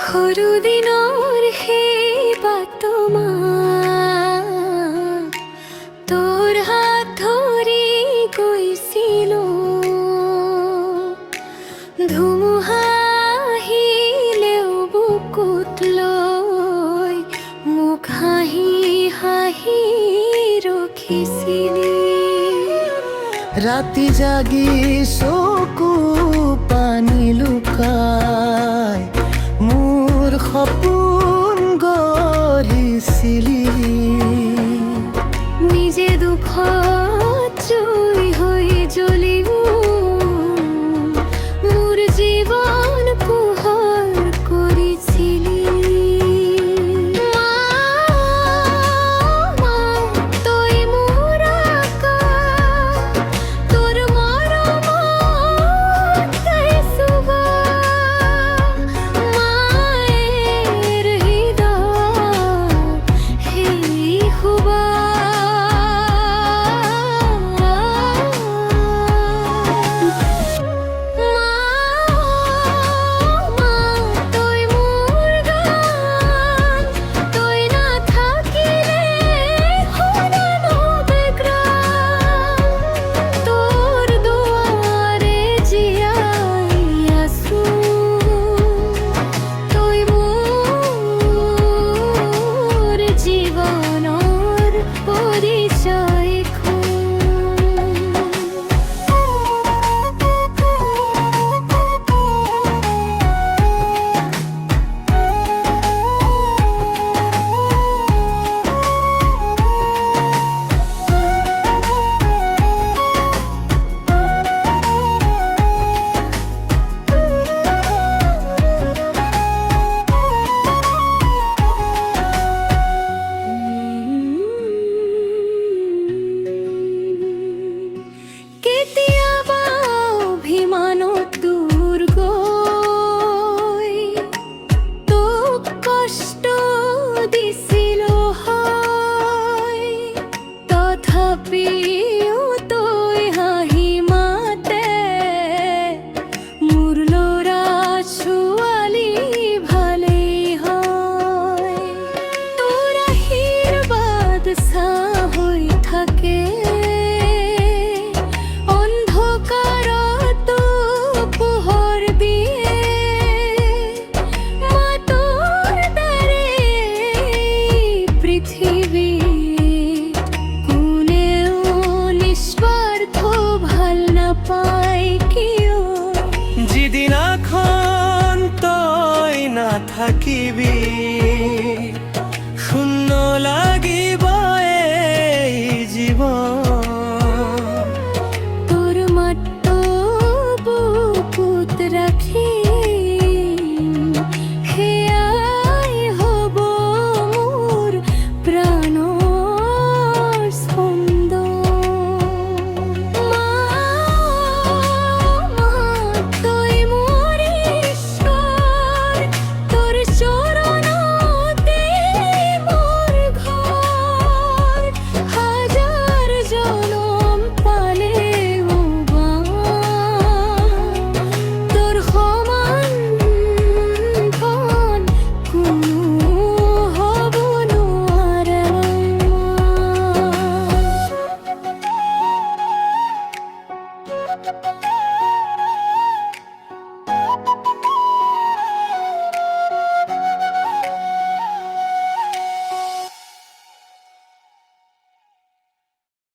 সৰুদিনৰ সেই বাটমাহ তোৰ হাত ধৰি গৈছিলো, ধুমুহা আহিলেও বুকুত লৈ মোক হাঁহি হাঁহি ৰখিছিলি। ৰাতি জাগি চকু পানী লুকাই মোৰ সপোন গঢ়িছিলি। নিজে দুখত জুই হৈ জ্বলিও মোৰ জীৱন পোহৰ কৰিছিলি। তই মোৰ আকাশ, তোৰ মৰমত গাইছো মায়েৰ হৃদয় সেই শুবা। তই মোৰ গান, তই নাথাকিলে শুনা নবেগ্ৰাণ, তোৰ দুৱাৰে জীয়াই আছো, তই মোৰ জীৱনৰ পৰিচয়খন। কেতিয়াবা অভিমানত দূৰ গৈ তোক কষ্ট দিছিলো হয়, তথাপিও তই হাঁহি মাতে মোৰ ল'ৰা ছোৱালী ভালেই হয়। তোৰ আশীৰ্বাদ ছাঁ হৈ থাকে অন্ধকাৰতো পোহৰ দিয়ে, মা তোৰ দ্বাৰে পৃথিৱী